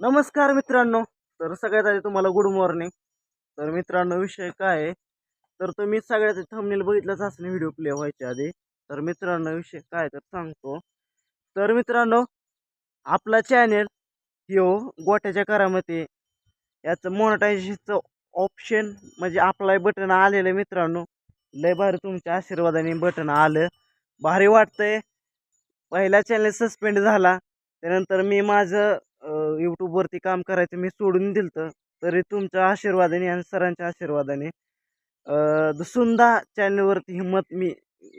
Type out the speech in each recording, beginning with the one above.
नमस्कार मित्रांनो. तर सगळ्यात आधी तुम्हाला गुड मॉर्निंग. तर मित्रांनो, विषय काय आहे, तर तुम्ही सगळ्यात थंबनेल बघितलंच असेल व्हिडिओ प्ले व्हायच्या आधी. तर मित्रांनो, विषय काय तर सांगतो. तर मित्रांनो, आपला चॅनेल ह्यो गोट्याच्या करामती याचं मोनेटायझेशनचं ऑप्शन म्हणजे अप्लाय बटन आलेलं आहे मित्रांनो. लय भारी तुमच्या आशीर्वादाने बटन आलं, भारी वाटतंय. पहिला चॅनल सस्पेंड झाला, त्यानंतर मी माझं यूट्यूबवरती काम करायचं मी सोडून दिलं. तरी तुमच्या आशीर्वादाने आणि सरांच्या आशीर्वादाने सुंदा चॅनलवरती हिंमत मी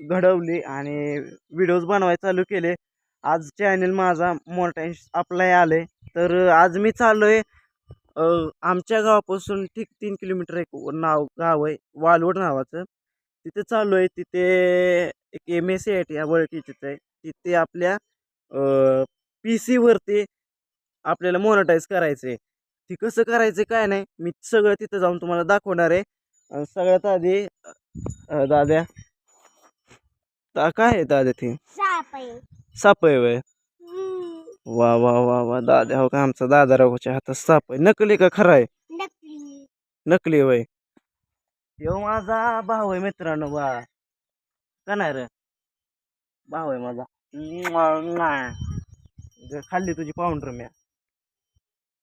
घडवली आणि व्हिडिओज बनवायला चालू केले. आज चॅनल माझा मोनेटाईज अप्लाय आले. तर आज मी चाललो आहे आमच्या गावापासून ठीक 3 किलोमीटर एक गाव आहे वालवड नावाचं. तिथे चाललो आहे. तिथे एक MSCIT या ओळखीचीच आहे. तिथे आपल्या PC वरती आपल्याला मोनेटाईज करायचं आहे. ती कसं करायचं काय नाही मी सगळं तिथं जाऊन तुम्हाला दाखवणार आहे. आणि सगळ्यात आधी दाद्या काय आहे दाद्या ते साप आहे वय. वा वा वा वा दाद्या, हो का आमचा दादा रावच्या हातात साप आहे. नकली का खरा आहे? नकली वय. यो माझा भाऊ आहे मित्रांनो. बा का नाही रे, भाऊ आहे माझा. खाल्ली तुझी पाऊंडर म्या.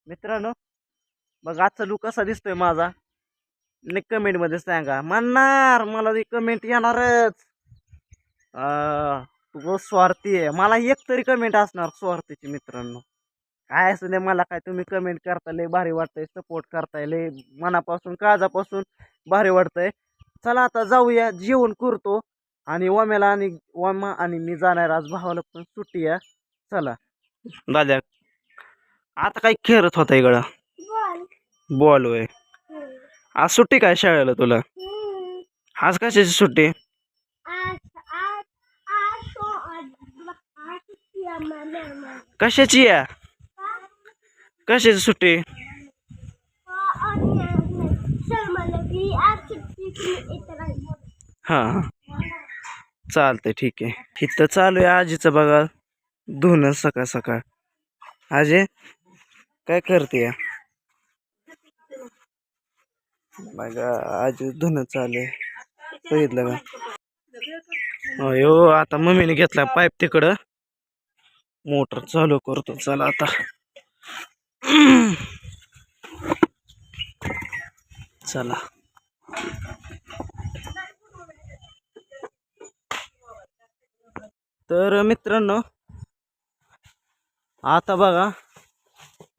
मित्रांनो, बघ आजचा लुक कसा दिसतोय माझा. कमेंट मध्ये सांगा. म्हणणार मला ती कमेंट येणारच. तू स्वार्थी आहे. मला एक तरी कमेंट असणार स्वार्थीची मित्रांनो. काय असू दे, मला काय तुम्ही कमेंट करता लय भारी वाटतंय, सपोर्ट करताय लय मनापासून काळजापासून भारी वाटतंय. चला आता जाऊया, जेवण करतो आणि वामा आणि मी जाणार. आज भावाला पण सुट्टी आहे. चला दाद्या, आता काय खेळत होता इकडं? बॉल वय. आज सुट्टी काय शाळेला तुला? आज कशाची सुट्टी? कशाची या? कशाची सुट्टी? हा चालतंय, ठीक आहे. इथं चालू आहे आजीचं बघा धुणं सकाळ सकाळ. आजी काय करते या? बघा आजी धुणं चालू आहे, बघितलं का? अयो आता मम्मीने घेतला पाईप तिकडं, मोटर चालू करतो. चला आता चला. तर मित्रांनो, आता बघा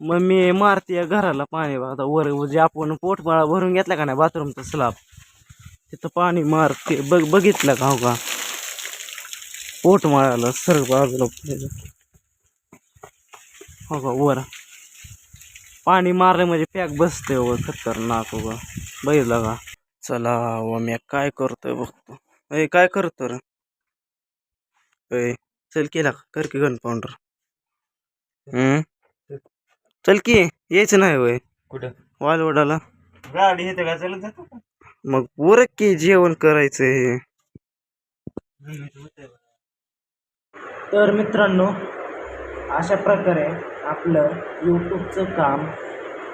मम्मी मारते घराला पाणी. बघा वर जे आपण पोटमाळा भरून घेतला का नाही बाथरूमचा स्लॅब, तिथं पाणी मारते. बघितलं का? हो का, पोटमाळ्याला सर्व बाजूला हो का वर पाणी मारलं म्हणजे पॅक बसते व खतरनाक. हो का, बघितलं का? चला व मी काय करतोय बघतो. काय करतो रे? चल केला का? कर की गन पाऊंडर. चल की, यायचं नाही वय कुठं वालवडाला? गाडी येते का? चल मग वर की जेवण करायचंय. तर मित्रांनो, अशा प्रकारे आपलं यूट्यूबचं काम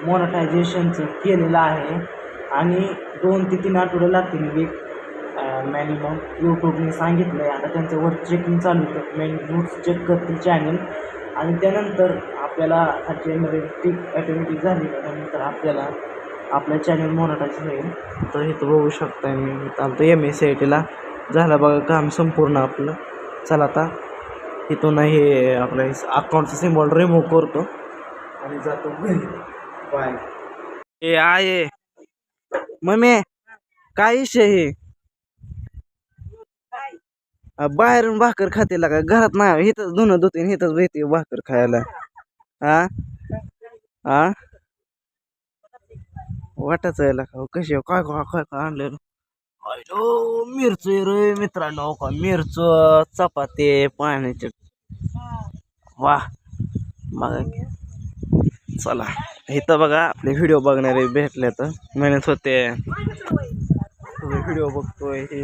मोनेटायझेशनचं केलेलं आहे आणि 2 ते 3 आठवडे लागतील वीक मॅनिमम. यूट्यूबने सांगितलं आहे. आता त्यांच्यावर चेकिंग चालू होतं. मेन चेक करतील चॅनल आणि त्यानंतर आपल्याला चॅनलमध्ये टिक ऑटोमॅटिक झाली त्यानंतर आपल्याला आपल्या चॅनल मोनेटाईज होईल. तर इथं बघू शकता मी चालतो MSCITला झालं बघा काम संपूर्ण आपलं. चला आता इथून हे आपलं अकाउंटचं सिम्बॉल रिमूव्ह करतो आणि जातो घरी. बाय. हे आहे मम्मी, काय विषय हे? बाहेरून भाकर खाते का? घरात नाही, इथंच धुणं धुते, इथंच भेटते भाकर खायला. हा हा वाटच आहे का? कशी काय काय काय काय आणलेलं? मिरच रे मित्रांनो, का मिरच चपाती पाण्याचे. वा बघा, चला इथं बघा आपले व्हिडिओ बघणारे भेटले तर मेहनत होते. व्हिडिओ बघतोय हे.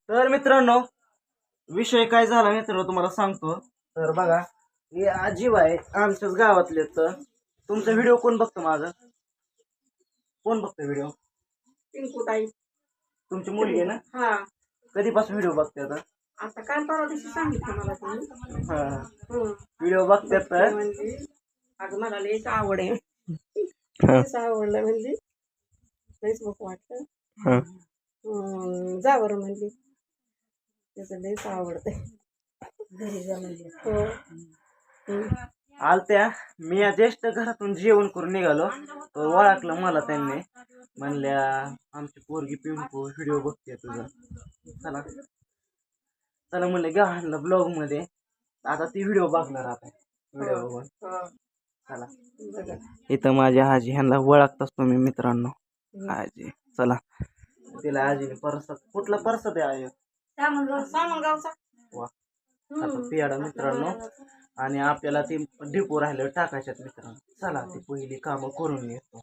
तर मित्रांनो, विषय काय झाला मित्र तुम्हाला सांगतो. तर बघा हे आजीव आहे आमच्याच गावातले. तर तुमचा व्हिडिओ कोण बघतो माझा? कोण बघतो व्हिडिओ? पिंकूताई. तुमची मुलगी ना? हा. कधीपासून व्हिडिओ बघते आता? आता काल परवा दिवशी सांगितलं मला तुम्ही. हा हं. व्हिडिओ बघतात तर म्हणजे अगं मला लयच आवड आहे. लयच आवडलं म्हणजे लयच बघ वाटतं. जा बरं म्हणजे त्याचं लयच आवडतंय. घरी जा म्हणजे. हो. आलत्या. मी या ज्येष्ठ घरातून जेवण करून निघालो तर ओळखलं मला त्यांनी. म्हणल्या आमची पोरगी पिंपू व्हिडिओ बघते तुझा. चला चला म्हणलं घ्या आणलं ब्लॉग मध्ये. आता ती व्हिडिओ बघणार आता. व्हिडिओ बघून चला. इथं माझ्या आजी ह्यांना ओळखताच तुम्ही मित्रांनो. आजी चला. तिला आजीने परसात कुठला परसात आहे आजी? सामनगावचा. वा आता पेडा मित्रांनो. आणि आपल्याला ती डिपो राहिलं टाकायच्यात मित्रांनो. चला ती पहिली कामं करून येतो.